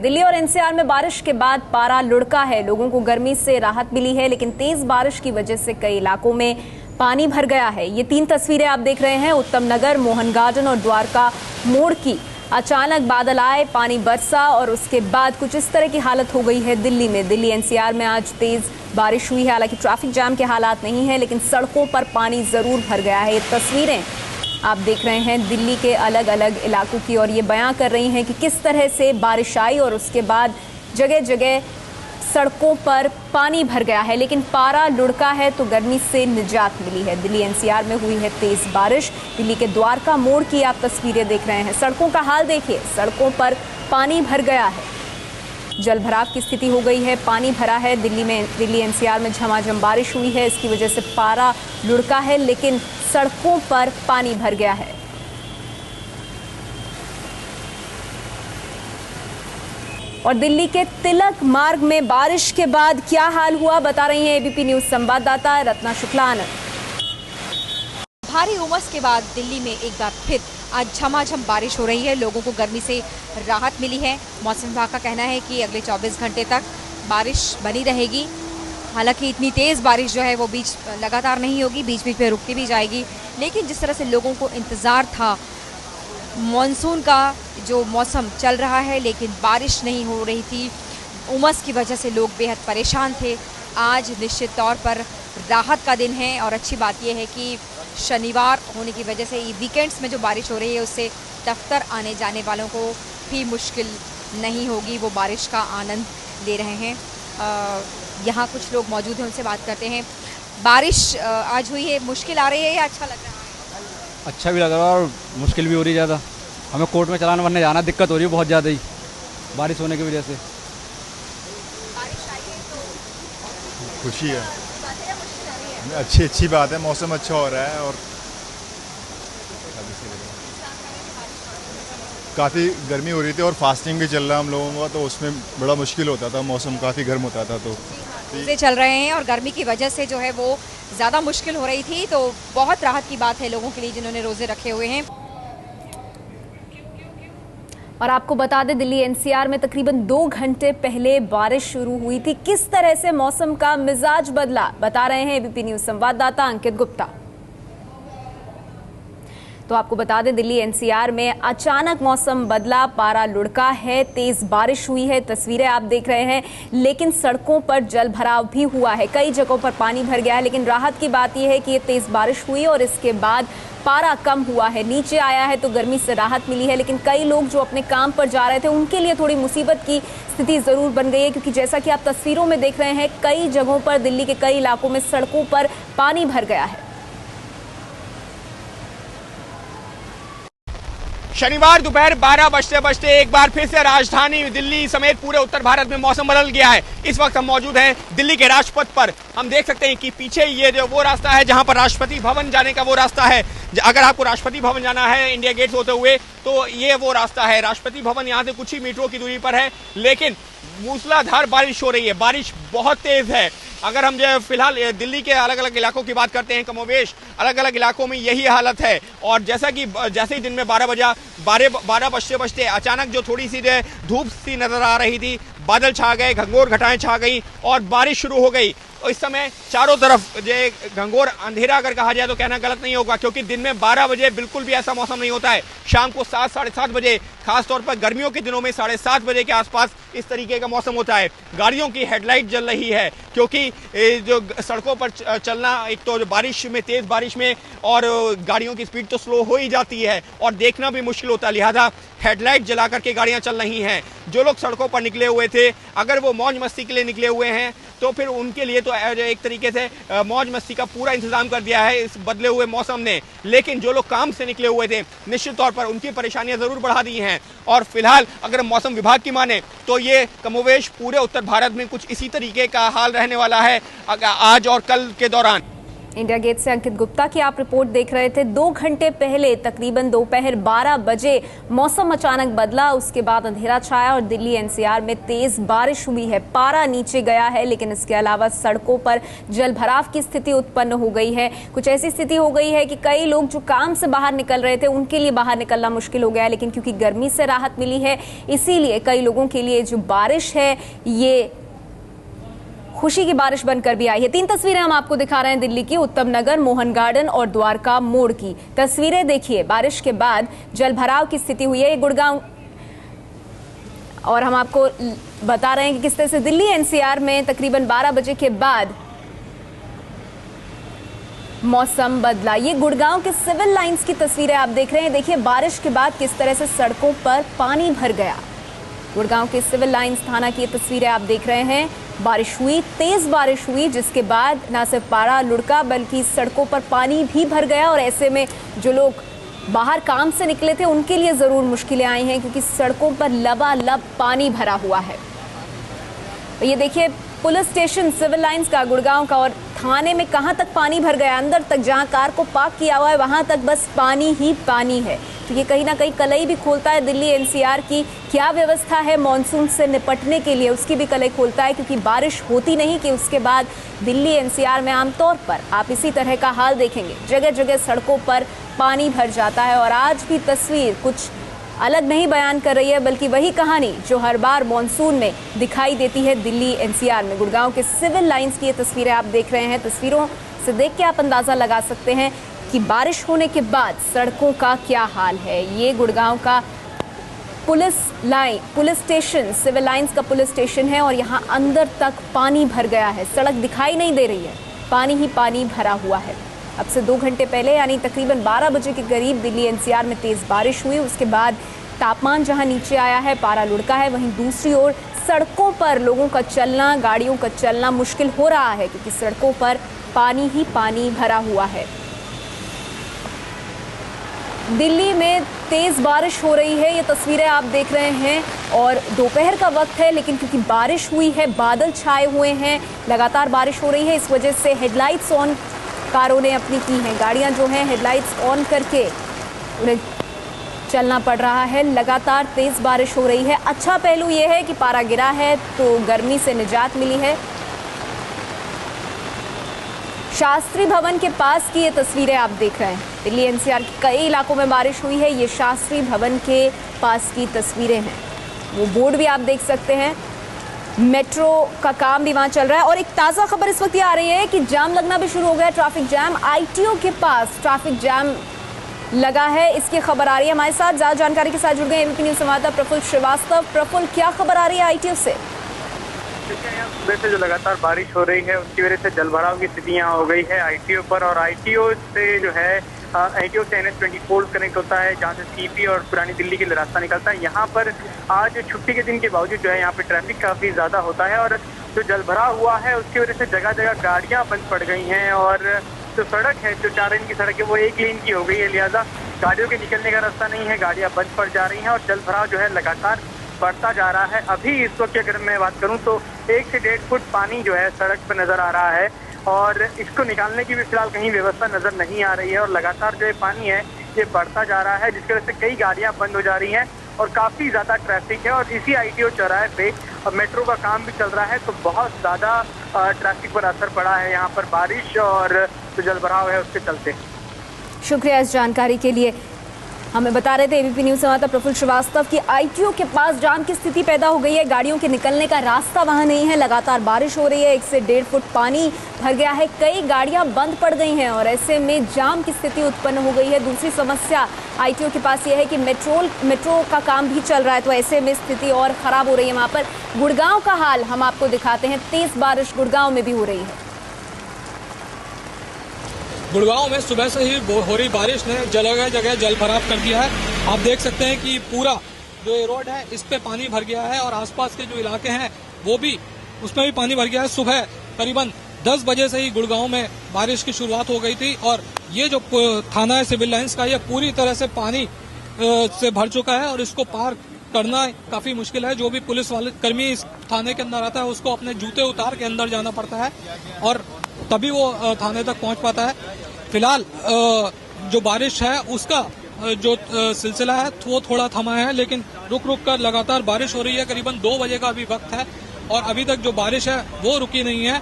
दिल्ली और एनसीआर में बारिश के बाद पारा लुढ़का है। लोगों को गर्मी से राहत मिली है, लेकिन तेज बारिश की वजह से कई इलाकों में पानी भर गया है। ये 3 तस्वीरें आप देख रहे हैं उत्तम नगर, मोहन गार्डन और द्वारका मोड़ की। अचानक बादल आए, पानी बरसा और उसके बाद कुछ इस तरह की हालत हो गई है दिल्ली में। दिल्ली एनसीआर में आज तेज बारिश हुई है। हालांकि ट्रैफिक जाम के हालात नहीं है, लेकिन सड़कों पर पानी जरूर भर गया है। ये तस्वीरें आप देख रहे हैं दिल्ली के अलग अलग इलाकों की, और ये बयां कर रही हैं कि किस तरह से बारिश आई और उसके बाद जगह जगह सड़कों पर पानी भर गया है। लेकिन पारा लुढ़का है तो गर्मी से निजात मिली है। दिल्ली एनसीआर में हुई है तेज बारिश। दिल्ली के द्वारका मोड़ की आप तस्वीरें देख रहे हैं। सड़कों का हाल देखिए, सड़कों पर पानी भर गया है, जल भराव की स्थिति हो गई है, पानी भरा है। दिल्ली एनसीआर में झमाझम बारिश हुई है, इसकी वजह से पारा लुढ़का है, लेकिन सड़कों पर पानी भर गया है। और दिल्ली के तिलक मार्ग में बारिश के बाद क्या हाल हुआ, बता रही हैं एबीपी न्यूज संवाददाता रत्ना शुक्ला। भारी उमस के बाद दिल्ली में एक बार फिर आज झमाझम बारिश हो रही है। लोगों को गर्मी से राहत मिली है। मौसम विभाग का कहना है कि अगले 24 घंटे तक बारिश बनी रहेगी। हालांकि इतनी तेज़ बारिश जो है वो लगातार नहीं होगी, बीच बीच में रुकती भी जाएगी। लेकिन जिस तरह से लोगों को इंतज़ार था मॉनसून का, जो मौसम चल रहा है लेकिन बारिश नहीं हो रही थी, उमस की वजह से लोग बेहद परेशान थे। आज निश्चित तौर पर राहत का दिन है और अच्छी बात यह है कि शनिवार होने की वजह से वीकेंड्स में जो बारिश हो रही है उससे दफ्तर आने जाने वालों को भी मुश्किल नहीं होगी। वो बारिश का आनंद ले रहे हैं। यहाँ कुछ लोग मौजूद हैं, उनसे बात करते हैं। बारिश आज हुई है, मुश्किल आ रही है या अच्छा लग रहा है? अच्छा भी लग रहा है और मुश्किल भी हो रही है ज़्यादा। हमें कोर्ट में चलाने वरने जाना दिक्कत हो रही है बहुत ज़्यादा ही बारिश होने की वजह से। बारिश आई है तो खुशी है, अच्छी बात है। मौसम अच्छा हो रहा है और काफ़ी गर्मी हो रही थी और फास्टिंग भी चल रहा है हम लोगों का, तो उसमें बड़ा मुश्किल होता था। मौसम काफ़ी गर्म होता था, तो रोज़े चल रहे हैं और गर्मी की वजह से जो है वो ज़्यादा मुश्किल हो रही थी। तो बहुत राहत की बात है लोगों के लिए जिन्होंने रोज़े रखे हुए हैं। और आपको बता दें, दिल्ली एनसीआर में तकरीबन 2 घंटे पहले बारिश शुरू हुई थी। किस तरह से मौसम का मिजाज बदला, बता रहे हैं एबीपी न्यूज संवाददाता अंकित गुप्ता। तो आपको बता दें, दिल्ली एनसीआर में अचानक मौसम बदला, पारा लुढ़का है, तेज बारिश हुई है, तस्वीरें आप देख रहे हैं। लेकिन सड़कों पर जल भराव भी हुआ है, कई जगहों पर पानी भर गया है। लेकिन राहत की बात यह है कि ये तेज बारिश हुई और इसके बाद पारा कम हुआ है, नीचे आया है, तो गर्मी से राहत मिली है। लेकिन कई लोग जो अपने काम पर जा रहे थे उनके लिए थोड़ी मुसीबत की स्थिति जरूर बन गई है, क्योंकि जैसा कि आप तस्वीरों में देख रहे हैं, कई जगहों पर दिल्ली के कई इलाकों में सड़कों पर पानी भर गया है। शनिवार दोपहर 12 बजते एक बार फिर से राजधानी दिल्ली समेत पूरे उत्तर भारत में मौसम बदल गया है। इस वक्त हम मौजूद हैं दिल्ली के राजपथ पर। हम देख सकते हैं कि पीछे ये जो वो रास्ता है जहां पर राष्ट्रपति भवन जाने का वो रास्ता है। अगर आपको राष्ट्रपति भवन जाना है इंडिया गेट होते हुए तो ये वो रास्ता है। राष्ट्रपति भवन यहाँ से कुछ ही मीटरों की दूरी पर है, लेकिन मूसलाधार बारिश हो रही है, बारिश बहुत तेज है। अगर हम जो फिलहाल दिल्ली के अलग अलग इलाकों की बात करते हैं, कमोवेश अलग अलग इलाकों में यही हालत है। और जैसे ही दिन में 12 बजते अचानक जो थोड़ी सी धूप सी नजर आ रही थी, बादल छा गए, घंघोर घटाएं छा गई और बारिश शुरू हो गई। तो इस समय चारों तरफ जो घंघोर अंधेरा अगर कहा जाए तो कहना गलत नहीं होगा, क्योंकि दिन में 12 बजे बिल्कुल भी ऐसा मौसम नहीं होता है। शाम को 7 साढ़े 7 बजे, खासतौर पर गर्मियों के दिनों में 7:30 बजे के आसपास इस तरीके का मौसम होता है। गाड़ियों की हेडलाइट जल रही है, क्योंकि जो सड़कों पर चलना, एक तो बारिश में, तेज बारिश में, और गाड़ियों की स्पीड तो स्लो हो ही जाती है और देखना भी मुश्किल होता है, लिहाजा हेडलाइट जला करके गाड़ियां चल रही हैं। जो लोग सड़कों पर निकले हुए थे, अगर वो मौज मस्ती के लिए निकले हुए हैं तो फिर उनके लिए तो एक तरीके से मौज मस्ती का पूरा इंतजाम कर दिया है इस बदले हुए मौसम ने। लेकिन जो लोग काम से निकले हुए थे, निश्चित तौर पर उनकी परेशानियां जरूर बढ़ा दी हैं। और फिलहाल अगर मौसम विभाग की माने तो ये कमोवेश पूरे उत्तर भारत में कुछ इसी तरीके का हाल रहने वाला है आज और कल के दौरान। इंडिया गेट से अंकित गुप्ता की आप रिपोर्ट देख रहे थे। 2 घंटे पहले तकरीबन दोपहर 12 बजे मौसम अचानक बदला, उसके बाद अंधेरा छाया और दिल्ली एनसीआर में तेज बारिश हुई है। पारा नीचे गया है, लेकिन इसके अलावा सड़कों पर जल भराव की स्थिति उत्पन्न हो गई है। कुछ ऐसी स्थिति हो गई है कि कई लोग जो काम से बाहर निकल रहे थे उनके लिए बाहर निकलना मुश्किल हो गया है, लेकिन क्योंकि गर्मी से राहत मिली है इसीलिए कई लोगों के लिए जो बारिश है ये खुशी की बारिश बनकर भी आई है। 3 तस्वीरें हम आपको दिखा रहे हैं दिल्ली की, उत्तम नगर, मोहन गार्डन और द्वारका मोड़ की तस्वीरें देखिए। बारिश के बाद जल भराव की स्थिति हुई है ये गुड़गांव, और हम आपको बता रहे हैं कि किस तरह से दिल्ली एनसीआर में तकरीबन 12 बजे के बाद मौसम बदला। ये गुड़गांव के सिविल लाइंस की तस्वीरें आप देख रहे हैं। देखिए बारिश के बाद किस तरह से सड़कों पर पानी भर गया। गुड़गांव के सिविल लाइंस थाना की तस्वीरें आप देख रहे हैं। बारिश हुई, तेज बारिश हुई, जिसके बाद न सिर्फ पारा लुढ़का बल्कि सड़कों पर पानी भी भर गया, और ऐसे में जो लोग बाहर काम से निकले थे उनके लिए जरूर मुश्किलें आई हैं, क्योंकि सड़कों पर लबालब पानी भरा हुआ है। ये देखिए पुलिस स्टेशन सिविल लाइंस का गुड़गांव का, और थाने में कहां तक पानी भर गया, अंदर तक जहां कार को पार्क किया हुआ है वहां तक बस पानी ही पानी है। तो ये कहीं ना कहीं कलई भी खोलता है दिल्ली एनसीआर की क्या व्यवस्था है मॉनसून से निपटने के लिए, उसकी भी कलई खोलता है, क्योंकि बारिश होती नहीं कि उसके बाद दिल्ली एनसीआर में आमतौर पर आप इसी तरह का हाल देखेंगे, जगह जगह सड़कों पर पानी भर जाता है। और आज भी तस्वीर कुछ अलग नहीं बयान कर रही है, बल्कि वही कहानी जो हर बार मॉनसून में दिखाई देती है दिल्ली एनसीआर में। गुड़गांव के सिविल लाइंस की ये तस्वीरें आप देख रहे हैं। तस्वीरों से देख के आप अंदाजा लगा सकते हैं कि बारिश होने के बाद सड़कों का क्या हाल है। ये गुड़गांव का पुलिस स्टेशन, सिविल लाइंस का पुलिस स्टेशन है, और यहाँ अंदर तक पानी भर गया है। सड़क दिखाई नहीं दे रही है, पानी ही पानी भरा हुआ है। अब से 2 घंटे पहले यानी तकरीबन 12 बजे के करीब दिल्ली एनसीआर में तेज बारिश हुई। उसके बाद तापमान जहां नीचे आया है, पारा लुढ़का है, वहीं दूसरी ओर सड़कों पर लोगों का चलना, गाड़ियों का चलना मुश्किल हो रहा है, क्योंकि सड़कों पर पानी ही पानी भरा हुआ है। दिल्ली में तेज बारिश हो रही है, ये तस्वीरें आप देख रहे हैं, और दोपहर का वक्त है, लेकिन क्योंकि बारिश हुई है, बादल छाए हुए हैं, लगातार बारिश हो रही है, इस वजह से हेडलाइट्स ऑन कारों ने अपनी की हैं। गाड़ियां जो हैं हेडलाइट्स ऑन करके उन्हें चलना पड़ रहा है। लगातार तेज बारिश हो रही है। अच्छा पहलू ये है कि पारा गिरा है तो गर्मी से निजात मिली है। शास्त्री भवन के पास की ये तस्वीरें आप देख रहे हैं। दिल्ली एनसीआर के कई इलाकों में बारिश हुई है, ये शास्त्री भवन के पास की तस्वीरें हैं। वो बोर्ड भी आप देख सकते हैं, मेट्रो का काम भी वहां चल रहा है। और एक ताज़ा खबर इस वक्त ये आ रही है कि जाम लगना भी शुरू हो गया, ट्रैफिक जैम। आईटीओ के पास ट्रैफिक जैम लगा है, इसकी खबर आ रही है। हमारे साथ ज़्यादा जानकारी के साथ जुड़ गए एबीपी न्यूज़ संवाददाता प्रफुल्ल श्रीवास्तव। प्रफुल्ल, क्या खबर आ रही है आईटीओ से? सुबह से जो लगातार बारिश हो रही है उसकी वजह से जलभराव की स्थिति यहाँ हो गई है आईटीओ पर, और आईटीओ से जो है आईटीओ से NH-24 कनेक्ट होता है, जहाँ से सीपी और पुरानी दिल्ली के लिए रास्ता निकलता है। यहाँ पर आज छुट्टी के दिन के बावजूद जो है यहाँ पे ट्रैफिक काफ़ी ज़्यादा होता है, और जो जलभराव हुआ है उसकी वजह से जगह जगह गाड़ियाँ बंद पड़ गई हैं, और जो सड़क है, जो 4 लेन की सड़क है, वो 1 लेन की हो गई है, लिहाजा गाड़ियों के निकलने का रास्ता नहीं है, गाड़ियाँ बंद पड़ जा रही हैं, और जलभराव जो है लगातार बढ़ता जा रहा है। अभी इस वक्त अगर मैं बात करूं तो 1 से 1.5 फुट पानी जो है सड़क पर नजर आ रहा है, और इसको निकालने की भी फिलहाल कहीं व्यवस्था नजर नहीं आ रही है, और लगातार जो पानी है ये बढ़ता जा रहा है, जिसकी वजह से कई गाड़ियां बंद हो जा रही हैं और काफ़ी ज़्यादा ट्रैफिक है। और इसी आईटीओ चौराहे पे मेट्रो का काम भी चल रहा है, तो बहुत ज़्यादा ट्रैफिक पर असर पड़ा है यहाँ पर बारिश और जो जलभराव है उसके चलते। शुक्रिया इस जानकारी के लिए। हमें बता रहे थे एबीपी न्यूज़ संवाददाता प्रफुल्ल श्रीवास्तव की आईटीओ के पास जाम की स्थिति पैदा हो गई है, गाड़ियों के निकलने का रास्ता वहां नहीं है, लगातार बारिश हो रही है, 1 से 1.5 फुट पानी भर गया है, कई गाड़ियां बंद पड़ गई हैं, और ऐसे में जाम की स्थिति उत्पन्न हो गई है। दूसरी समस्या आईटीओ के पास यह है कि मेट्रो का काम भी चल रहा है, तो ऐसे में स्थिति और ख़राब हो रही है वहाँ पर। गुड़गांव का हाल हम आपको दिखाते हैं, तेज़ बारिश गुड़गांव में भी हो रही है। गुड़गांव में सुबह से ही हो रही बारिश ने जगह जगह जल भराव कर दिया है। आप देख सकते हैं कि पूरा जो ये रोड है इस पे पानी भर गया है, और आसपास के जो इलाके हैं वो भी उसमें भी पानी भर गया है। सुबह करीबन 10 बजे से ही गुड़गांव में बारिश की शुरुआत हो गई थी, और ये जो थाना है सिविल लाइंस का, ये पूरी तरह से पानी से भर चुका है, और इसको पार करना काफी मुश्किल है। जो भी पुलिस वाले कर्मी इस थाने के अंदर आता है उसको अपने जूते उतार के अंदर जाना पड़ता है, और तभी वो थाने तक पहुंच पाता है। फिलहाल जो बारिश है उसका जो सिलसिला है वो थोड़ा थमा है, लेकिन रुक रुक कर लगातार बारिश हो रही है। करीबन 2 बजे का अभी वक्त है और अभी तक जो बारिश है वो रुकी नहीं है।